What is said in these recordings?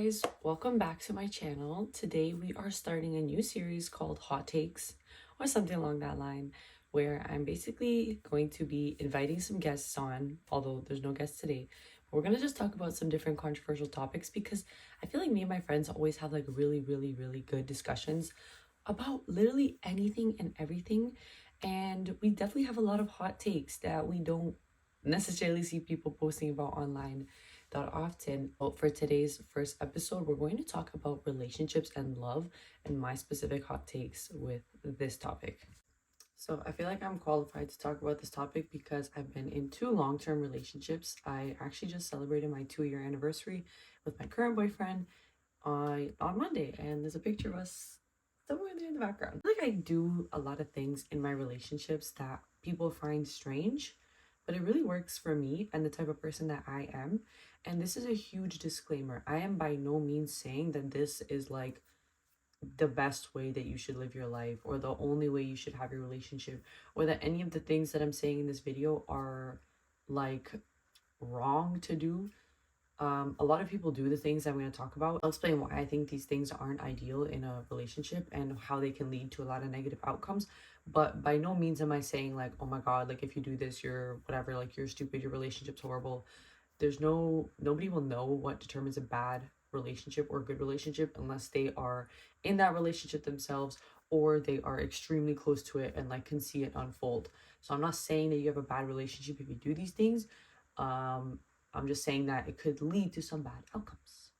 guys, welcome back to my channel. Today we are starting a new series called Hot Takes or something along that line, where I'm basically going to be inviting some guests on, although there's no guests today. We're going to just talk about some different controversial topics because I feel like me and my friends always have like really good discussions about literally anything and everything. And we definitely have a lot of hot takes that we don't necessarily see people posting about online that often. But for today's first episode, we're going to talk about relationships and love and my specific hot takes with this topic. So I feel like I'm qualified to talk about this topic because I've been in two long-term relationships. I actually just celebrated my 2-year anniversary with my current boyfriend on Monday, and there's a picture of us somewhere there in the background. I feel like I do a lot of things in my relationships that people find strange, but it really works for me and the type of person that I am. And this is a huge disclaimer. I am by no means saying that this is like the best way that you should live your life or the only way you should have your relationship, or that any of the things that I'm saying in this video are like wrong to do. A lot of people do the things I'm going to talk about. I'll explain why I think these things aren't ideal in a relationship and how they can lead to a lot of negative outcomes. But by no means am I saying like, oh my God, like if you do this, you're whatever, like you're stupid, your relationship's horrible. Nobody will know what determines a bad relationship or good relationship unless they are in that relationship themselves, or they are extremely close to it and like can see it unfold. So I'm not saying that you have a bad relationship if you do these things. I'm just saying that it could lead to some bad outcomes.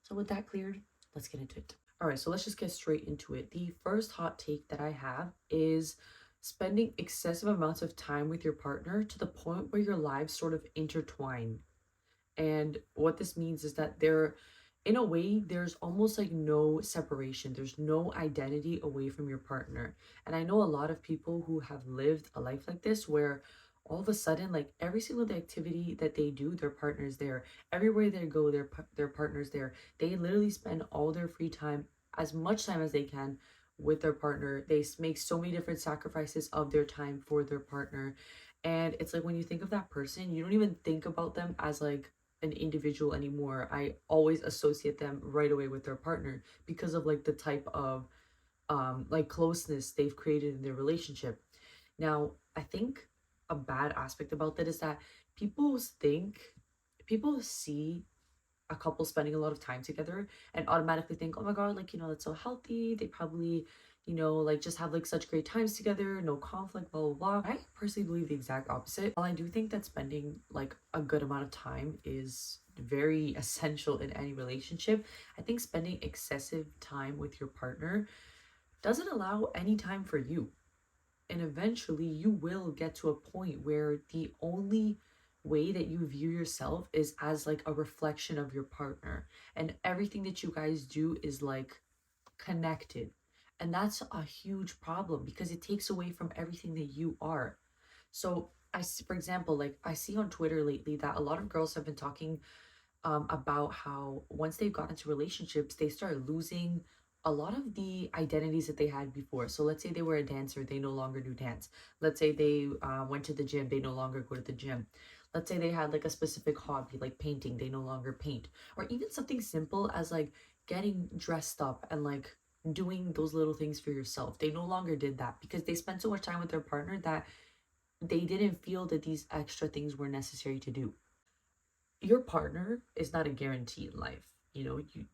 So with that cleared, let's get into it. All right, so let's just get straight into it. The first hot take that I have is spending excessive amounts of time with your partner to the point where your lives sort of intertwine. And what this means is that in a way, there's almost like no separation. There's no identity away from your partner. And I know a lot of people who have lived a life like this where all of a sudden, like every single activity that they do, their partner's there. Everywhere they go, their partner's there. They literally spend all their free time, as much time as they can, with their partner. They make so many different sacrifices of their time for their partner. And it's like when you think of that person, you don't even think about them as like an individual anymore. I always associate them right away with their partner because of like the type of like closeness they've created in their relationship. Now, I think a bad aspect about that is that people see a couple spending a lot of time together and automatically think, oh my God, like, that's so healthy. They probably, like just have like such great times together, no conflict, blah, blah, blah. I personally believe the exact opposite. While I do think that spending like a good amount of time is very essential in any relationship, I think spending excessive time with your partner doesn't allow any time for you. And eventually you will get to a point where the only way that you view yourself is as like a reflection of your partner, and everything that you guys do is like connected. And that's a huge problem because it takes away from everything that you are. So for example, like I see on Twitter lately that a lot of girls have been talking about how once they've got into relationships, they start losing a lot of the identities that they had before. So let's say they were a dancer, they no longer do dance. Let's say they went to the gym, they no longer go to the gym. Let's say they had like a specific hobby, like painting, they no longer paint. Or even something simple as like getting dressed up and like doing those little things for yourself. They no longer did that because they spent so much time with their partner that they didn't feel that these extra things were necessary to do. Your partner is not a guarantee in life.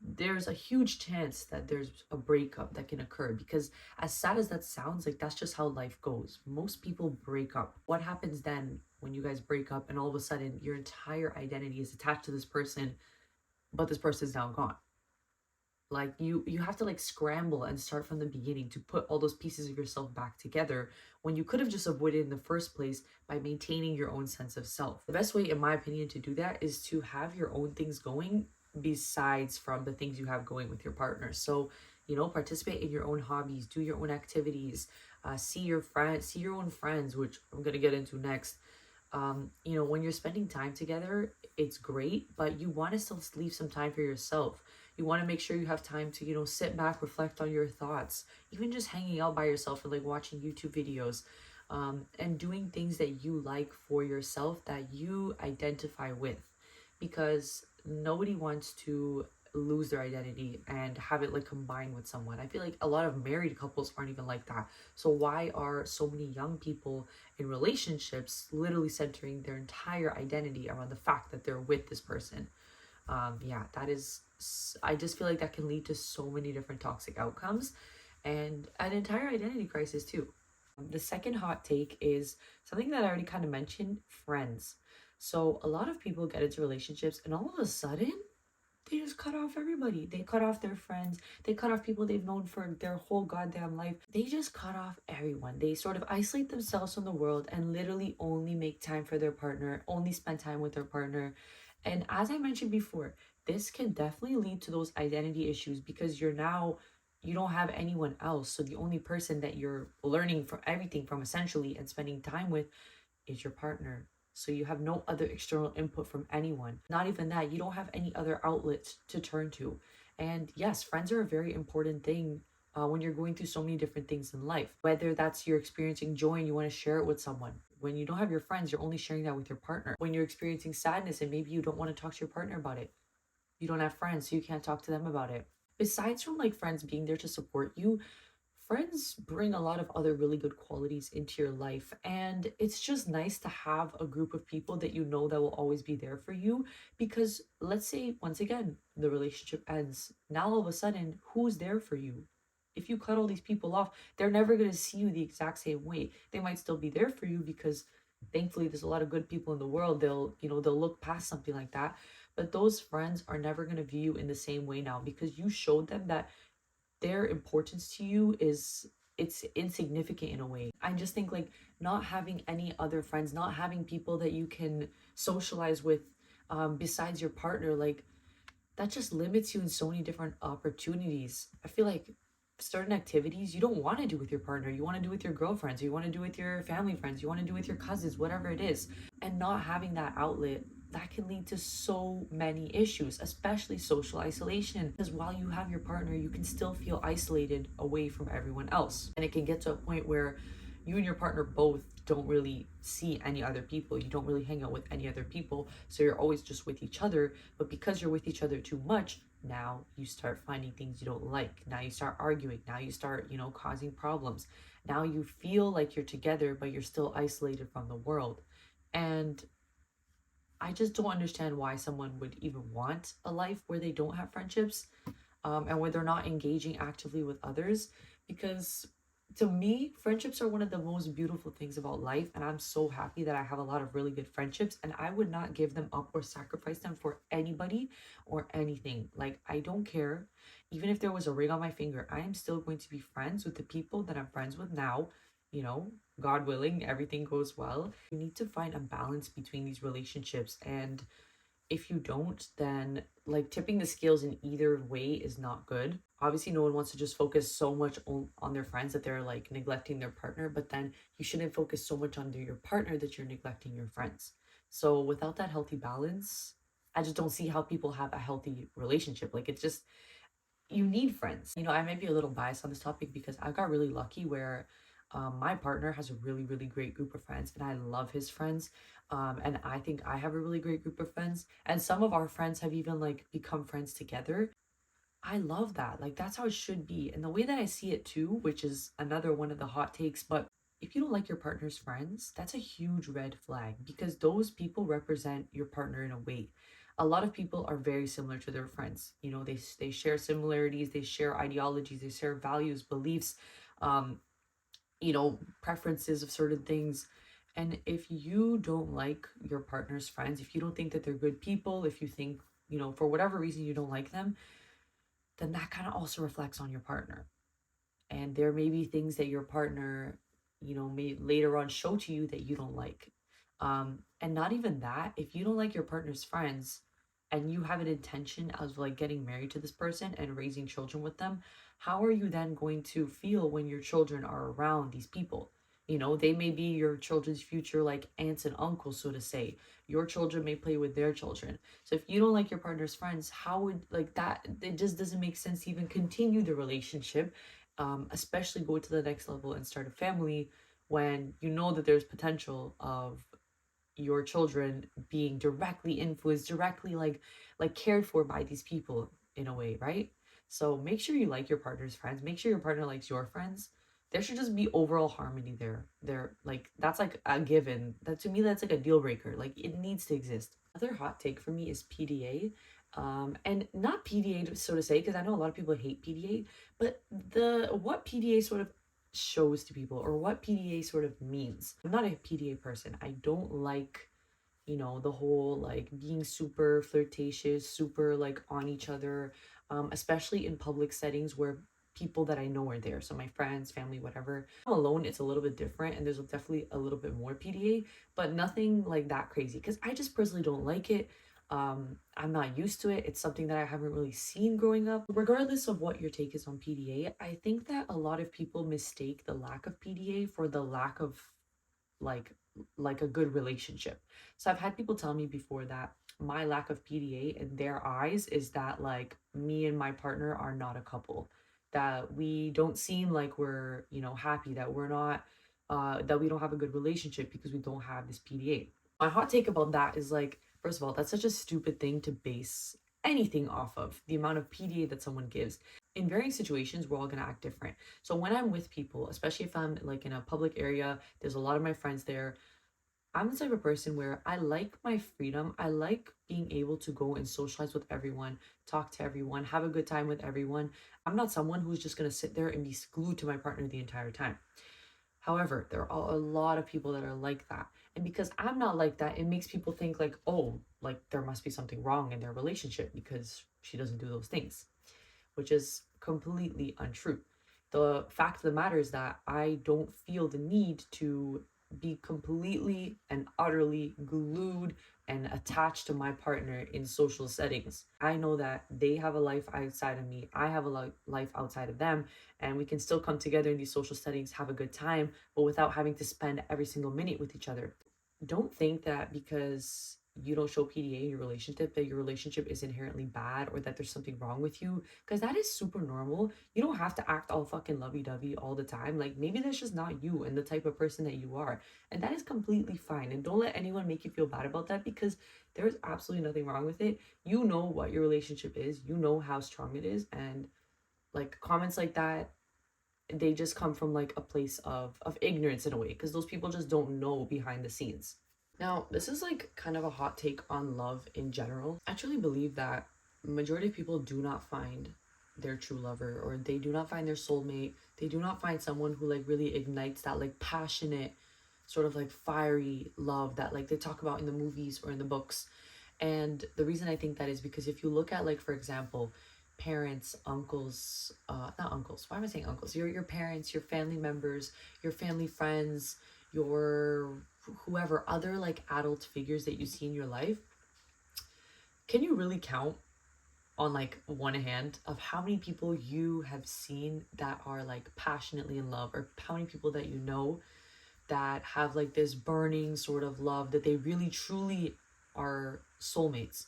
There's a huge chance that there's a breakup that can occur, because as sad as that sounds, like that's just how life goes. Most people break up. What happens then when you guys break up and all of a sudden your entire identity is attached to this person, but this person is now gone? Like you have to like scramble and start from the beginning to put all those pieces of yourself back together when you could have just avoided in the first place by maintaining your own sense of self. The best way, in my opinion, to do that is to have your own things going besides from the things you have going with your partner. So, participate in your own hobbies, do your own activities, see your own friends, which I'm gonna get into next. When you're spending time together, it's great, but you want to still leave some time for yourself. You want to make sure you have time to, sit back, reflect on your thoughts, even just hanging out by yourself and like watching YouTube videos, and doing things that you like for yourself that you identify with, because nobody wants to lose their identity and have it like combined with someone. I feel like a lot of married couples aren't even like that. So why are so many young people in relationships literally centering their entire identity around the fact that they're with this person? Yeah, that is, I just feel like that can lead to so many different toxic outcomes and an entire identity crisis too. The second hot take is something that I already kind of mentioned, friends. So a lot of people get into relationships and all of a sudden they just cut off everybody. They cut off their friends. They cut off people they've known for their whole goddamn life. They just cut off everyone. They sort of isolate themselves from the world and literally only make time for their partner, only spend time with their partner. And as I mentioned before, this can definitely lead to those identity issues because you don't have anyone else. So the only person that you're learning from everything from essentially and spending time with is your partner. So you have no other external input from anyone. Not even that, you don't have any other outlets to turn to. And yes, friends are a very important thing when you're going through so many different things in life. Whether that's you're experiencing joy and you want to share it with someone. When you don't have your friends, you're only sharing that with your partner. When you're experiencing sadness and maybe you don't want to talk to your partner about it, you don't have friends, so you can't talk to them about it. Besides from like friends being there to support you, friends bring a lot of other really good qualities into your life, and it's just nice to have a group of people that you know that will always be there for you. Because let's say once again the relationship ends, now all of a sudden who's there for you? If you cut all these people off, they're never going to see you the exact same way. They might still be there for you because thankfully there's a lot of good people in the world. They'll look past something like that, but those friends are never going to view you in the same way now because you showed them that their importance to you is, it's insignificant in a way. I just think like not having any other friends, not having people that you can socialize with besides your partner, like that just limits you in so many different opportunities. I feel like certain activities you don't want to do with your partner, you want to do with your girlfriends, you want to do with your family friends, you want to do with your cousins, whatever it is. And not having that outlet, that can lead to so many issues, especially social isolation. Because while you have your partner, you can still feel isolated away from everyone else. And it can get to a point where you and your partner both don't really see any other people. You don't really hang out with any other people. So you're always just with each other. But because you're with each other too much, now you start finding things you don't like. Now you start arguing. Now you start, causing problems. Now you feel like you're together, but you're still isolated from the world. And I just don't understand why someone would even want a life where they don't have friendships, and where they're not engaging actively with others. Because to me, friendships are one of the most beautiful things about life. And I'm so happy that I have a lot of really good friendships. And I would not give them up or sacrifice them for anybody or anything. Like, I don't care. Even if there was a ring on my finger, I am still going to be friends with the people that I'm friends with now. You know, God willing, everything goes well. You need to find a balance between these relationships. And if you don't, then like tipping the scales in either way is not good. Obviously, no one wants to just focus so much on their friends that they're like neglecting their partner, but then you shouldn't focus so much on your partner that you're neglecting your friends. So without that healthy balance, I just don't see how people have a healthy relationship. Like, it's just, you need friends. I might be a little biased on this topic because I got really lucky where my partner has a really, really great group of friends, and I love his friends. And I think I have a really great group of friends, and some of our friends have even like become friends together. I love that. Like, that's how it should be. And the way that I see it too, which is another one of the hot takes, but if you don't like your partner's friends, that's a huge red flag because those people represent your partner in a way. A lot of people are very similar to their friends. They share similarities, they share ideologies, they share values, beliefs, um, preferences of certain things. And if you don't like your partner's friends, if you don't think that they're good people, if you think, for whatever reason you don't like them, then that kind of also reflects on your partner. And there may be things that your partner, may later on show to you that you don't like. And not even that, if you don't like your partner's friends and you have an intention of like getting married to this person and raising children with them, how are you then going to feel when your children are around these people? They may be your children's future, like aunts and uncles, so to say. Your children may play with their children. So if you don't like your partner's friends, how would like that? It just doesn't make sense to even continue the relationship, especially go to the next level and start a family when you know that there's potential of your children being directly influenced, directly like cared for by these people. in a way, right? So make sure you like your partner's friends. Make sure your partner likes your friends. There should just be overall harmony there. There, like, that's like a given. That, to me, that's like a deal breaker. Like, it needs to exist. Another hot take for me is PDA. And not PDA, so to say, because I know a lot of people hate PDA, but what PDA sort of shows to people, or what PDA sort of means. I'm not a PDA person. I don't like, the whole like being super flirtatious, super like on each other, especially in public settings where people that I know are there. So my friends, family, whatever. I'm alone, it's a little bit different, and there's definitely a little bit more PDA, but nothing like that crazy because I just personally don't like it. I'm not used to it. It's something that I haven't really seen growing up. Regardless of what your take is on PDA, I think that a lot of people mistake the lack of PDA for the lack of like like a good relationship. So I've had people tell me before that my lack of PDA in their eyes is that like me and my partner are not a couple, that we don't seem like we're, happy, that we're not that we don't have a good relationship because we don't have this PDA. My hot take about that is like, first of all, that's such a stupid thing to base anything off of, the amount of PDA that someone gives. In varying situations, we're all going to act different. So when I'm with people, especially if I'm like in a public area, there's a lot of my friends there, I'm the type of person where I like my freedom. I like being able to go and socialize with everyone, talk to everyone, have a good time with everyone. I'm not someone who's just going to sit there and be glued to my partner the entire time. However, there are a lot of people that are like that. And because I'm not like that, it makes people think like, oh, like there must be something wrong in their relationship because she doesn't do those things, which is completely untrue. The fact of the matter is that I don't feel the need to be completely and utterly glued and attached to my partner in social settings. I know that they have a life outside of me, I have a life outside of them, and we can still come together in these social settings, have a good time, but without having to spend every single minute with each other. Don't think that because you don't show PDA in your relationship that your relationship is inherently bad or that there's something wrong with you, because that is super normal. You don't have to act all fucking lovey-dovey all the time. Like maybe that's just not you and the type of person that you are, and that is completely fine. And don't let anyone make you feel bad about that, because there's absolutely nothing wrong with it. You know what your relationship is, you know how strong it is, and like comments like that, they just come from like a place of ignorance in a way, because those people just don't know behind the scenes. Now, this is like kind of a hot take on love in general. I truly believe that majority of people do not find their true lover, or they do not find their soulmate. They do not find someone who like really ignites that like passionate sort of like fiery love that like they talk about in the movies or in the books. And the reason I think that is because if you look at like, for example, parents, uncles, not uncles, why am I saying uncles? Your parents, your family members, your family friends, your whoever other like adult figures that you see in your life, can you really count on like one hand of how many people you have seen that are like passionately in love, or how many people that you know that have like this burning sort of love that they really truly are soulmates?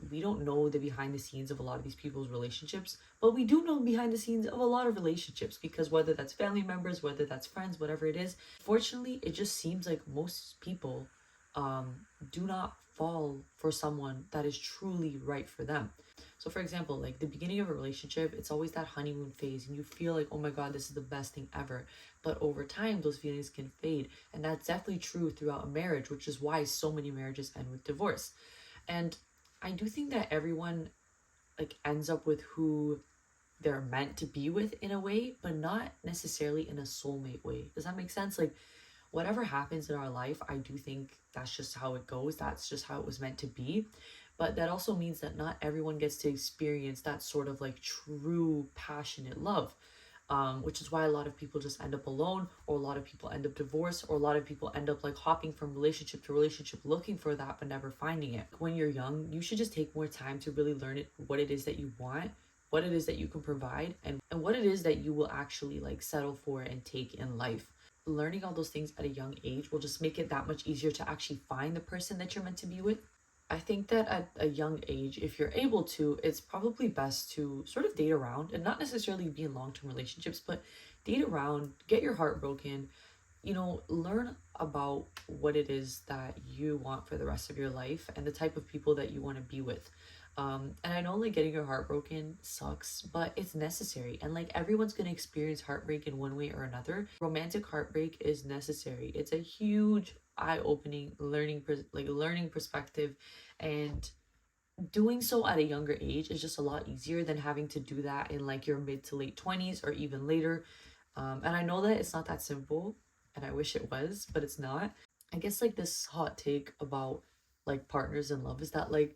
We don't know the behind the scenes of a lot of these people's relationships, but we do know behind the scenes of a lot of relationships, because whether that's family members, whether that's friends, whatever it is, fortunately, it just seems like most people do not fall for someone that is truly right for them. So for example, like the beginning of a relationship, it's always that honeymoon phase and you feel like, oh my god, this is the best thing ever. But over time, those feelings can fade, and that's definitely true throughout a marriage, which is why so many marriages end with divorce. And I do think that everyone like ends up with who they're meant to be with in a way, but not necessarily in a soulmate way. Does that make sense? Like whatever happens in our life, I do think that's just how it goes. That's just how it was meant to be. But that also means that not everyone gets to experience that sort of like true passionate love. Which is why a lot of people just end up alone, or a lot of people end up divorced, or a lot of people end up like hopping from relationship to relationship looking for that but never finding it. When you're young, you should just take more time to really learn it, what it is that you want, what it is that you can provide, and what it is that you will actually like settle for and take in life. Learning all those things at a young age will just make it that much easier to actually find the person that you're meant to be with. I think that at a young age, if you're able to, it's probably best to sort of date around and not necessarily be in long-term relationships, but date around, get your heart broken, learn about what it is that you want for the rest of your life and the type of people that you want to be with. And I know like getting your heart broken sucks, but it's necessary. And like everyone's gonna experience heartbreak in one way or another. Romantic heartbreak is necessary. It's a huge eye-opening learning perspective, and doing so at a younger age is just a lot easier than having to do that in like your mid to late 20s or even later. And I know that it's not that simple, and I wish it was, but it's not. I guess like this hot take about like partners in love is that like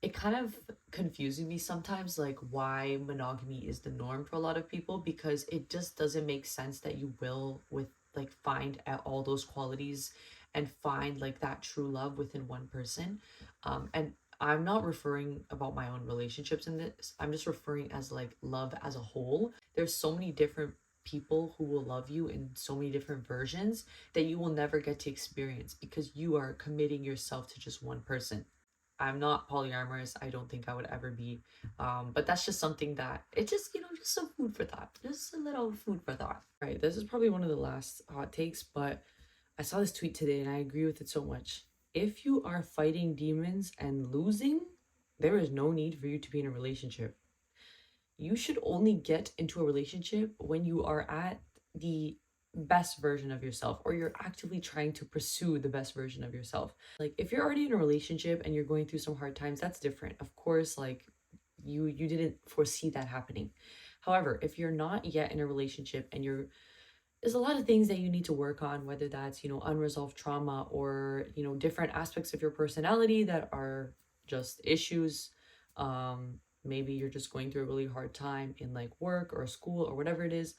it kind of confuses me sometimes, like why monogamy is the norm for a lot of people, because it just doesn't make sense that you will with like find all those qualities and find like that true love within one person. And I'm not referring about my own relationships in this, I'm just referring as like love as a whole. There's so many different people who will love you in so many different versions that you will never get to experience because you are committing yourself to just one person. I'm not polyamorous. I don't think I would ever be. But that's just something that it just, just some food for thought. Just a little food for thought. Right. This is probably one of the last hot takes, but I saw this tweet today and I agree with it so much. If you are fighting demons and losing, there is no need for you to be in a relationship. You should only get into a relationship when you are at the best version of yourself, or you're actively trying to pursue the best version of yourself. Like if you're already in a relationship and you're going through some hard times, that's different. Of course, like you didn't foresee that happening. However, if you're not yet in a relationship and there's a lot of things that you need to work on, whether that's, unresolved trauma or, different aspects of your personality that are just issues. Maybe you're just going through a really hard time in like work or school or whatever it is.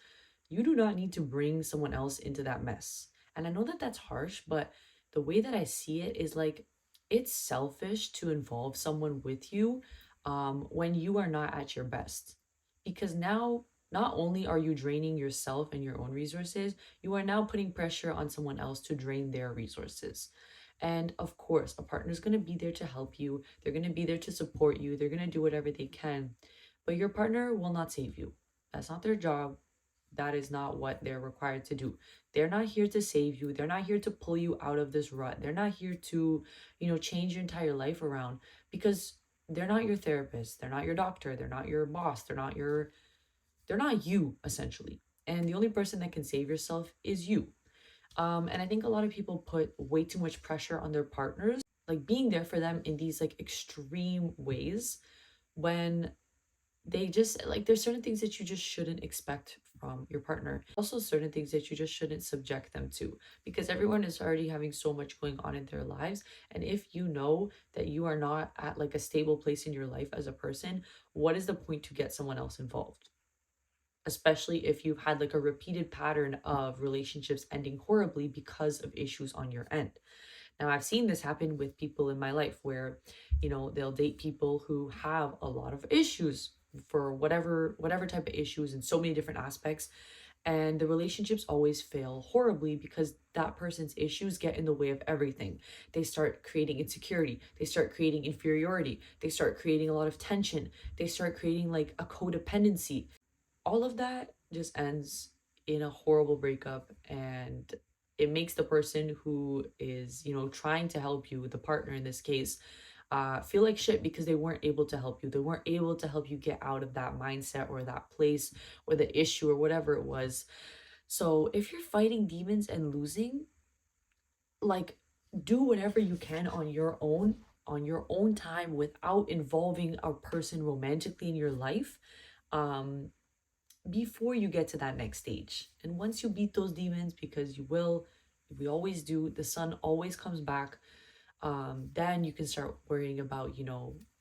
You do not need to bring someone else into that mess. And I know that that's harsh, but the way that I see it is like it's selfish to involve someone with you when you are not at your best. Because now, not only are you draining yourself and your own resources, you are now putting pressure on someone else to drain their resources. And of course, a partner is going to be there to help you. They're going to be there to support you. They're going to do whatever they can. But your partner will not save you. That's not their job. That is not what they're required to do. They're not here to save you. They're not here to pull you out of this rut. They're not here to, change your entire life around, because they're not your therapist. They're not your doctor. They're not your boss. They're not you, essentially. And the only person that can save yourself is you. And I think a lot of people put way too much pressure on their partners, like being there for them in these like extreme ways, when they just like there's certain things that you just shouldn't expect from your partner. Also certain things that you just shouldn't subject them to, because everyone is already having so much going on in their lives. And if you know that you are not at like a stable place in your life as a person, what is the point to get someone else involved? Especially if you've had like a repeated pattern of relationships ending horribly because of issues on your end. Now, I've seen this happen with people in my life where, they'll date people who have a lot of issues for whatever type of issues in so many different aspects, and the relationships always fail horribly because that person's issues get in the way of everything. They start creating insecurity, they start creating inferiority, they start creating a lot of tension, they start creating like a codependency. All of that just ends in a horrible breakup, and it makes the person who is trying to help you, the partner in this case, feel like shit because they weren't able to help you. They weren't able to help you get out of that mindset or that place or the issue or whatever it was. So if you're fighting demons and losing, like, do whatever you can on your own time without involving a person romantically in your life, um before you get to that next stage. And once you beat those demons, because you will, we always do, the sun always comes back, then you can start worrying about,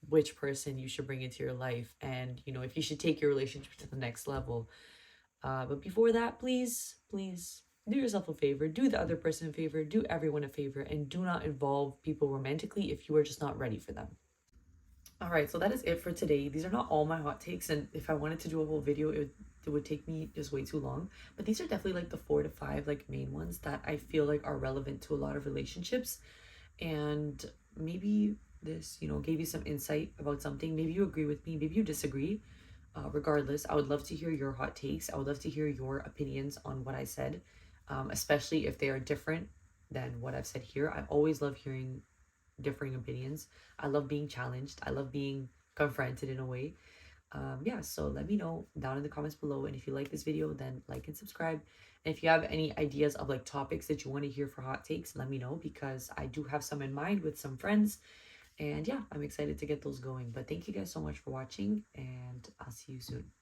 which person you should bring into your life, and, if you should take your relationship to the next level. But before that, please do yourself a favor, do the other person a favor, do everyone a favor, and do not involve people romantically if you are just not ready for them. All right, so that is it for today. These are not all my hot takes, and if I wanted to do a whole video, it would take me just way too long. But these are definitely like the 4 to 5 like main ones that I feel like are relevant to a lot of relationships. And maybe this, gave you some insight about something. Maybe you agree with me, maybe you disagree. Regardless, I would love to hear your hot takes. I would love to hear your opinions on what I said, especially if they are different than what I've said here. I always love hearing differing opinions. I love being challenged. I love being confronted in a way. Yeah, so let me know down in the comments below. And if you like this video, then like and subscribe. And if you have any ideas of like topics that you want to hear for hot takes, let me know because I do have some in mind with some friends. And yeah, I'm excited to get those going. But thank you guys so much for watching, and I'll see you soon.